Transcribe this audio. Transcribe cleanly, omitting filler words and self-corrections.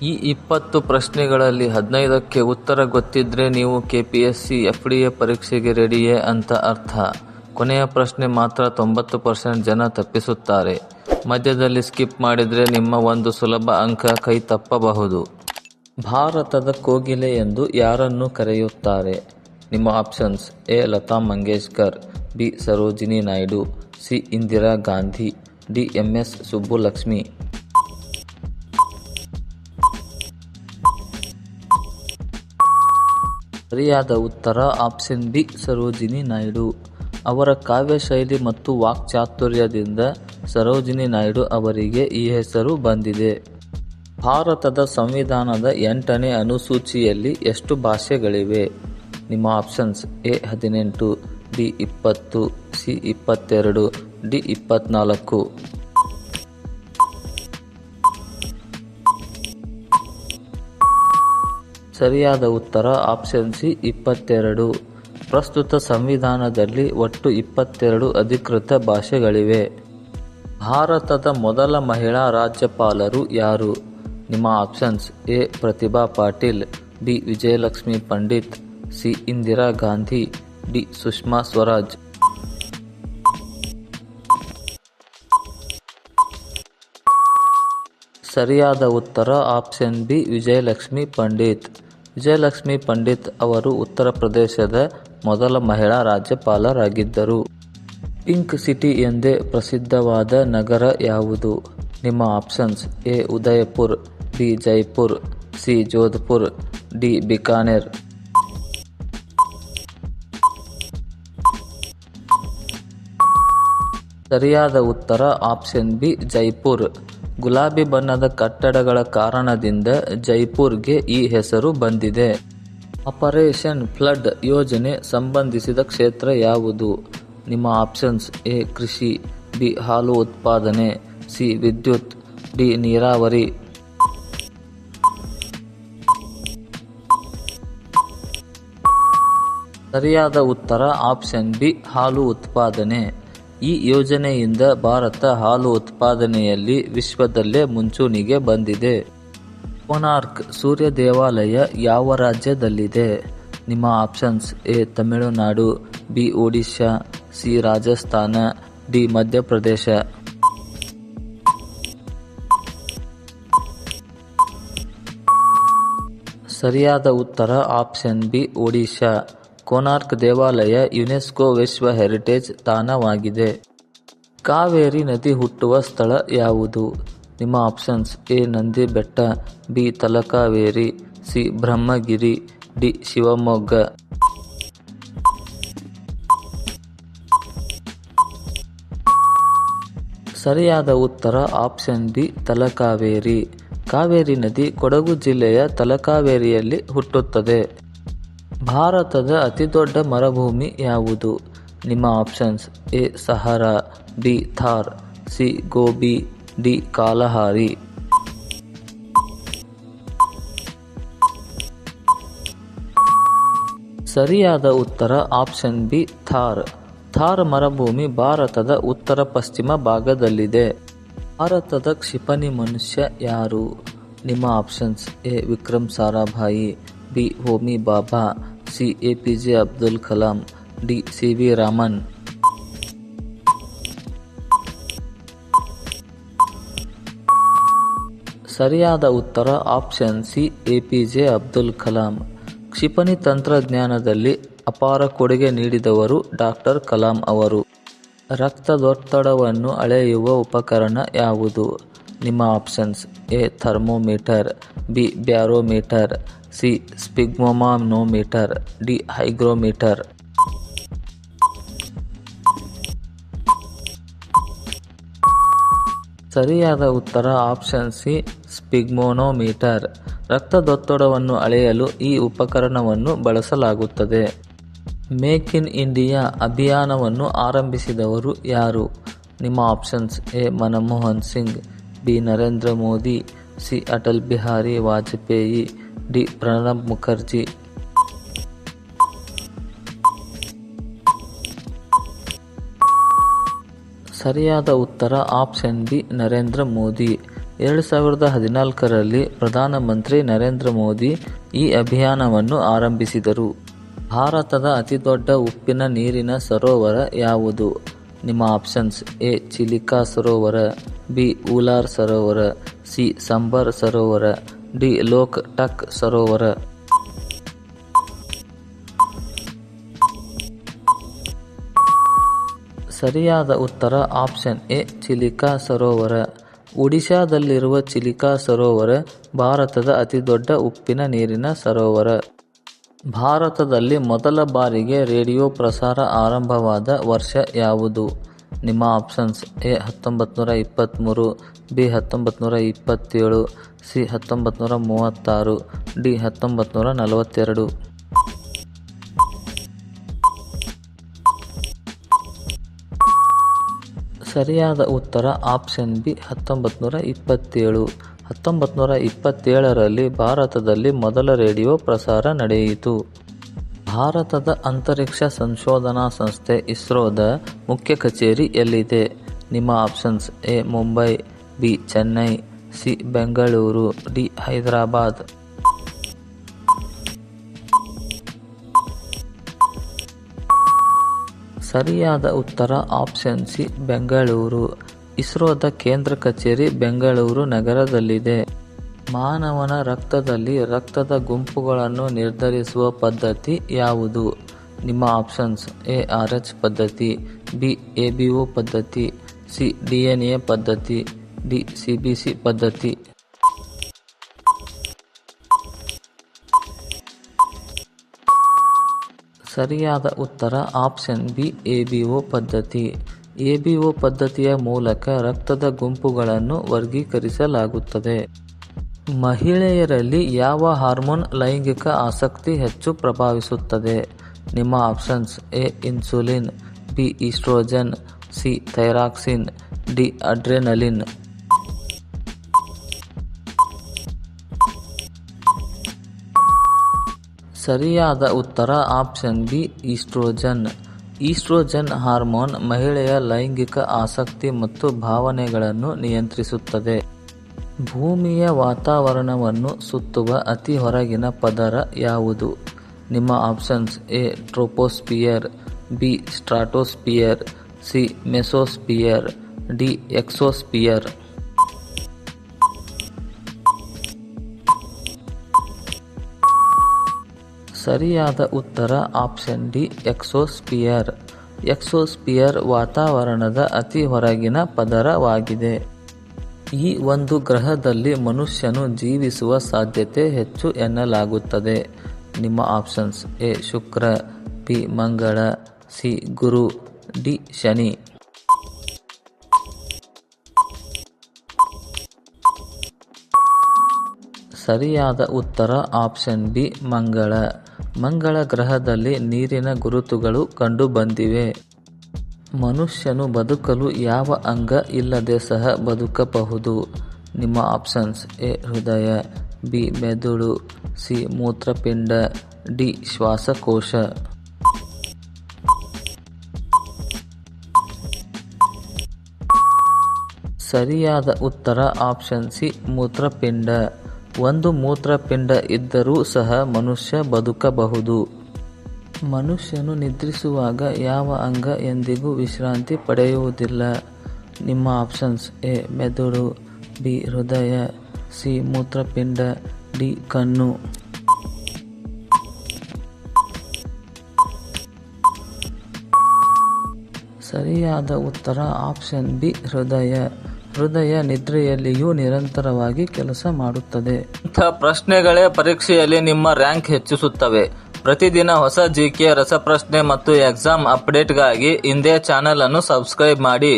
ಈ 20 ಪ್ರಶ್ನೆಗಳಲ್ಲಿ 15ಕ್ಕೆ ಉತ್ತರ ಗೊತ್ತಿದ್ರೆ ನೀವು KPSC FDA ಪರೀಕ್ಷೆಗೆ ರೆಡಿಯೇ ಅಂತ ಅರ್ಥ. ಕೊನೆಯ ಪ್ರಶ್ನೆ ಮಾತ್ರ 90% ಜನ ತಪ್ಪಿಸುತ್ತಾರೆ. ಮಧ್ಯದಲ್ಲಿ ಸ್ಕಿಪ್ ಮಾಡಿದ್ರೆ ನಿಮ್ಮ ಒಂದು ಸುಲಭ ಅಂಕ ಕೈ ತಪ್ಪಬಹುದು. ಭಾರತದ ಕೋಗಿಲೆ ಎಂದು ಯಾರನ್ನು ಕರೆಯುತ್ತಾರೆ? ನಿಮ್ಮ options: A. Lata Mangeshkar, B. Sarojini Naidu, C. Indira Gandhi, D. MS Subbulakshmi. ಸರಿಯಾದ ಉತ್ತರ ಆಪ್ಷನ್ ಬಿ. ಸರೋಜಿನಿ ನಾಯ್ಡು. ಅವರ ಕಾವ್ಯ ಶೈಲಿ ಮತ್ತು ವಾಕ್ಚಾತುರ್ಯದಿಂದ ಸರೋಜಿನಿ ನಾಯ್ಡು ಅವರಿಗೆ ಈ ಹೆಸರು ಬಂದಿದೆ. ಭಾರತದ ಸಂವಿಧಾನದ 8ನೇ ಅನುಸೂಚಿಯಲ್ಲಿ ಎಷ್ಟು ಭಾಷೆಗಳಿವೆ? ನಿಮ್ಮ options: A. 18, B. 20, C. 22, D. 24. ಸರಿಯಾದ ಉತ್ತರ ಆಪ್ಷನ್ ಸಿ. 22. ಪ್ರಸ್ತುತ ಸಂವಿಧಾನದಲ್ಲಿ ಒಟ್ಟು 22 ಅಧಿಕೃತ ಭಾಷೆಗಳಿವೆ. ಭಾರತದ ಮೊದಲ ಮಹಿಳಾ ರಾಜ್ಯಪಾಲರು ಯಾರು? ನಿಮ್ಮ options: A. Pratibha Patil, B. Vijayalakshmi Pandit, C. Indira Gandhi, D. Sushma Swaraj. ಸರಿಯಾದ ಉತ್ತರ ಆಪ್ಷನ್ ಬಿ. ವಿಜಯಲಕ್ಷ್ಮಿ ಪಂಡಿತ್. ವಿಜಯಲಕ್ಷ್ಮಿ ಪಂಡಿತ್ ಅವರು ಉತ್ತರ ಪ್ರದೇಶದ ಮೊದಲ ಮಹಿಳಾ ರಾಜ್ಯಪಾಲರಾಗಿದ್ದರು. ಪಿಂಕ್ ಸಿಟಿ ಎಂದೇ ಪ್ರಸಿದ್ಧವಾದ ನಗರ ಯಾವುದು? ನಿಮ್ಮ options: A. Udaipur, B. Jaipur, C. Jodhpur, D. Bikaner. ಸರಿಯಾದ ಉತ್ತರ ಆಪ್ಷನ್ ಬಿ. ಜೈಪುರ್. ಗುಲಾಬಿ ಬಣ್ಣದ ಕಟ್ಟಡಗಳ ಕಾರಣದಿಂದ ಜೈಪುರ್ಗೆ ಈ ಹೆಸರು ಬಂದಿದೆ. ಆಪರೇಷನ್ ಫ್ಲಡ್ ಯೋಜನೆ ಸಂಬಂಧಿಸಿದ ಕ್ಷೇತ್ರ ಯಾವುದು? ನಿಮ್ಮ ಆಪ್ಷನ್ಸ್: ಎ. ಕೃಷಿ, ಬಿ. ಹಾಲು ಉತ್ಪಾದನೆ, ಸಿ. ವಿದ್ಯುತ್, ಡಿ. ನೀರಾವರಿ. ಸರಿಯಾದ ಉತ್ತರ ಆಪ್ಷನ್ ಬಿ. ಹಾಲು ಉತ್ಪಾದನೆ. ಈ ಯೋಜನೆಯಿಂದ ಭಾರತ ಹಾಲು ಉತ್ಪಾದನೆಯಲ್ಲಿ ವಿಶ್ವದಲ್ಲೇ ಮುಂಚೂಣಿಗೆ ಬಂದಿದೆ. ಕೋನಾರ್ಕ್ ಸೂರ್ಯ ದೇವಾಲಯ ಯಾವ ರಾಜ್ಯದಲ್ಲಿದೆ? ನಿಮ್ಮ options: A. Tamil Nadu, B. Odisha, C. Rajasthan, D. Madhya Pradesh. ಸರಿಯಾದ ಉತ್ತರ ಆಪ್ಷನ್ ಬಿ. ಒಡಿಶಾ. ಕೋನಾರ್ಕ್ ದೇವಾಲಯ ಯುನೆಸ್ಕೋ ವಿಶ್ವ ಹೆರಿಟೇಜ್ ತಾಣವಾಗಿದೆ. ಕಾವೇರಿ ನದಿ ಹುಟ್ಟುವ ಸ್ಥಳ ಯಾವುದು? ನಿಮ್ಮ options: A. Nandi Betta, B. Talakaveri, C. Brahmagiri, D. Shivamogga. ಸರಿಯಾದ ಉತ್ತರ ಆಪ್ಷನ್ ಬಿ. ತಲಕಾವೇರಿ. ಕಾವೇರಿ ನದಿ ಕೊಡಗು ಜಿಲ್ಲೆಯ ತಲಕಾವೇರಿಯಲ್ಲಿ ಹುಟ್ಟುತ್ತದೆ. ಭಾರತದ ಅತಿದೊಡ್ಡ ಮರುಭೂಮಿ ಯಾವುದು? ನಿಮ್ಮ options: A. Sahara, B. Thar, C. Gobi, D. Kalahari. ಸರಿಯಾದ ಉತ್ತರ ಆಪ್ಷನ್ ಬಿ. ಥಾರ್. ಥಾರ್ ಮರುಭೂಮಿ ಭಾರತದ ಉತ್ತರ ಪಶ್ಚಿಮ ಭಾಗದಲ್ಲಿದೆ. ಭಾರತದ ಕ್ಷಿಪಣಿ ಮನುಷ್ಯ ಯಾರು? ನಿಮ್ಮ options: A. Vikram Sarabhai, B. Homi Baba, C. APJ Abdul Kalam, D. CV Raman. ಸರಿಯಾದ ಉತ್ತರ option C. APJ Abdul Kalam. ಕ್ಷಿಪಣಿ ತಂತ್ರಜ್ಞಾನದಲ್ಲಿ ಅಪಾರ ಕೊಡುಗೆ ನೀಡಿದವರು ಡಾಕ್ಟರ್ ಕಲಾಂ ಅವರು. ರಕ್ತದೊತ್ತಡವನ್ನು ಅಳೆಯುವ ಉಪಕರಣ ಯಾವುದು? ನಿಮ್ಮ options: A. Thermometer, B. Barometer, C. Sphygmomanometer, D. Hygrometer. ಸರಿಯಾದ ಉತ್ತರ ಆಪ್ಷನ್ ಸಿ. ಸ್ಪಿಗ್ಮೋನೋಮೀಟರ್. ರಕ್ತದೊತ್ತಡವನ್ನು ಅಳೆಯಲು ಈ ಉಪಕರಣವನ್ನು ಬಳಸಲಾಗುತ್ತದೆ. ಮೇಕ್ ಇನ್ ಇಂಡಿಯಾ ಅಭಿಯಾನವನ್ನು ಆರಂಭಿಸಿದವರು ಯಾರು? ನಿಮ್ಮ options: A. Manmohan Singh, B. Narendra Modi, C. Atal Bihari Vajpayee, D. Pranab Mukherjee. ಸರಿಯಾದ ಉತ್ತರ ಆಪ್ಷನ್ ಬಿ. ನರೇಂದ್ರ ಮೋದಿ. 2014ರಲ್ಲಿ ಪ್ರಧಾನಮಂತ್ರಿ ನರೇಂದ್ರ ಮೋದಿ ಈ ಅಭಿಯಾನವನ್ನು ಆರಂಭಿಸಿದರು. ಭಾರತದ ಅತಿದೊಡ್ಡ ಉಪ್ಪಿನ ನೀರಿನ ಸರೋವರ ಯಾವುದು? ನಿಮ್ಮ ಆಪ್ಷನ್ಸ್: ಎ. ಚಿಲಿಕಾ ಸರೋವರ, ಬಿ. ಉಲಾರ್ ಸರೋವರ, ಸಿ. ಸಂಬರ್ ಸರೋವರ, ಡಿ. ಲೋಕ್ ಟಕ್ ಸರೋವರ. ಸರಿಯಾದ ಉತ್ತರ ಆಪ್ಷನ್ ಎ. ಚಿಲಿಕಾ ಸರೋವರ. ಒಡಿಶಾದಲ್ಲಿರುವ ಚಿಲಿಕಾ ಸರೋವರ ಭಾರತದ ಅತಿದೊಡ್ಡ ಉಪ್ಪಿನ ನೀರಿನ ಸರೋವರ. ಭಾರತದಲ್ಲಿ ಮೊದಲ ಬಾರಿಗೆ ರೇಡಿಯೋ ಪ್ರಸಾರ ಆರಂಭವಾದ ವರ್ಷ ಯಾವುದು? ನಿಮ್ಮ options: A. 1923, B. 1927, C. 1936, D. 1942. ಸರಿಯಾದ ಉತ್ತರ ಆಪ್ಷನ್ ಬಿ. 1927. 1927ರಲ್ಲಿ ಭಾರತದಲ್ಲಿ ಮೊದಲ ರೇಡಿಯೋ ಪ್ರಸಾರ ನಡೆಯಿತು. ಭಾರತದ ಅಂತರಿಕ್ಷ ಸಂಶೋಧನಾ ಸಂಸ್ಥೆ ಇಸ್ರೋದ ಮುಖ್ಯ ಕಚೇರಿ ಎಲ್ಲಿದೆ? ನಿಮ್ಮ options: A. Mumbai, B. Chennai, C. Bengaluru, D. Hyderabad. ಸರಿಯಾದ ಉತ್ತರ ಆಪ್ಷನ್ ಸಿ. ಬೆಂಗಳೂರು. ಇಸ್ರೋದ ಕೇಂದ್ರ ಕಚೇರಿ ಬೆಂಗಳೂರು ನಗರದಲ್ಲಿದೆ. ಮಾನವನ ರಕ್ತದಲ್ಲಿ ರಕ್ತದ ಗುಂಪುಗಳನ್ನು ನಿರ್ಧರಿಸುವ ಪದ್ಧತಿ ಯಾವುದು? ನಿಮ್ಮ ಆಪ್ಷನ್ಸ್: ಎ. RH ಪದ್ಧತಿ, ಬಿ. ABO ಪದ್ಧತಿ, ಸಿ. DNA ಪದ್ಧತಿ, ಡಿ. CBC ಪದ್ಧತಿ. ಸರಿಯಾದ ಉತ್ತರ ಆಪ್ಷನ್ ಬಿ. ABO ಪದ್ಧತಿ. ABO ಪದ್ಧತಿಯ ಮೂಲಕ ರಕ್ತದ ಗುಂಪುಗಳನ್ನು ವರ್ಗೀಕರಿಸಲಾಗುತ್ತದೆ. ಮಹಿಳೆಯರಲ್ಲಿ ಯಾವ ಹಾರ್ಮೋನ್ ಲೈಂಗಿಕ ಆಸಕ್ತಿ ಹೆಚ್ಚು ಪ್ರಭಾವಿಸುತ್ತದೆ? ನಿಮ್ಮ options: A. Insulin, B. Oestrogen, C. Thyroxine, D. Adrenaline. ಸರಿಯಾದ ಉತ್ತರ option B. Oestrogen. Oestrogen hormone ಮಹಿಳೆಯ ಲೈಂಗಿಕ ಆಸಕ್ತಿ ಮತ್ತು ಭಾವನೆಗಳನ್ನು ನಿಯಂತ್ರಿಸುತ್ತದೆ. ಭೂಮಿಯ ವಾತಾವರಣವನ್ನು ಸುತ್ತುವ ಅತಿ ಹೊರಗಿನ ಪದರ ಯಾವುದು? ನಿಮ್ಮ options: A. Troposphere, B. Stratosphere, C. Mesosphere, D. Exosphere. ಸರಿಯಾದ ಉತ್ತರ ಆಪ್ಷನ್ ಡಿ. ಎಕ್ಸೋಸ್ಪಿಯರ್. ಎಕ್ಸೋಸ್ಪಿಯರ್ ವಾತಾವರಣದ ಅತಿ ಹೊರಗಿನ ಪದರವಾಗಿದೆ. ಈ ಒಂದು ಗ್ರಹದಲ್ಲಿ ಮನುಷ್ಯನು ಜೀವಿಸುವ ಸಾಧ್ಯತೆ ಹೆಚ್ಚು ಎನ್ನಲಾಗುತ್ತದೆ. ನಿಮ್ಮ ಆಪ್ಷನ್ಸ್: ಎ. Shukra, B. ಮಂಗಳ, ಸಿ. ಗುರು, ಡಿ. ಶನಿ. ಸರಿಯಾದ ಉತ್ತರ ಆಪ್ಷನ್ ಬಿ. ಮಂಗಳ. ಮಂಗಳ ಗ್ರಹದಲ್ಲಿ ನೀರಿನ ಗುರುತುಗಳು ಕಂಡುಬಂದಿವೆ. ಮನುಷ್ಯನು ಬದುಕಲು ಯಾವ ಅಂಗ ಇಲ್ಲದೆ ಸಹ ಬದುಕಬಹುದು? ನಿಮ್ಮ ಆಪ್ಷನ್ಸ್: ಎ. ಹೃದಯ, ಬಿ. ಮೆದುಳು, ಸಿ. ಮೂತ್ರಪಿಂಡ, ಡಿ. ಶ್ವಾಸಕೋಶ. ಸರಿಯಾದ ಉತ್ತರ ಆಪ್ಷನ್ ಸಿ. ಮೂತ್ರಪಿಂಡ. ಒಂದು ಮೂತ್ರಪಿಂಡ ಇದ್ದರೂ ಸಹ ಮನುಷ್ಯ ಬದುಕಬಹುದು. ಮನುಷ್ಯನು ನಿದ್ರಿಸುವಾಗ ಯಾವ ಅಂಗ ಎಂದಿಗೂ ವಿಶ್ರಾಂತಿ ಪಡೆಯುವುದಿಲ್ಲ? ನಿಮ್ಮ ಆಪ್ಷನ್ಸ್: ಎ. ಮೆದುಳು, ಬಿ. ಹೃದಯ, ಸಿ. ಮೂತ್ರಪಿಂಡ, ಡಿ. ಕಣ್ಣು. ಸರಿಯಾದ ಉತ್ತರ ಆಪ್ಷನ್ ಬಿ. ಹೃದಯ. ಹೃದಯ ನಿದ್ರೆಯಲ್ಲಿಯೂ ನಿರಂತರವಾಗಿ ಕೆಲಸ ಮಾಡುತ್ತದೆ. ಇಂಥ ಪ್ರಶ್ನೆಗಳೇ ಪರೀಕ್ಷೆಯಲ್ಲಿ ನಿಮ್ಮ ರ್ಯಾಂಕ್ ಹೆಚ್ಚಿಸುತ್ತವೆ. ಪ್ರತಿದಿನ ಹೊಸ GK ರಸಪ್ರಶ್ನೆ ಮತ್ತು ಎಕ್ಸಾಮ್ ಅಪ್ಡೇಟ್ಗಾಗಿ ಇಂದೇ ಚಾನೆಲ್ ಅನ್ನು ಸಬ್ಸ್ಕ್ರೈಬ್ ಮಾಡಿ.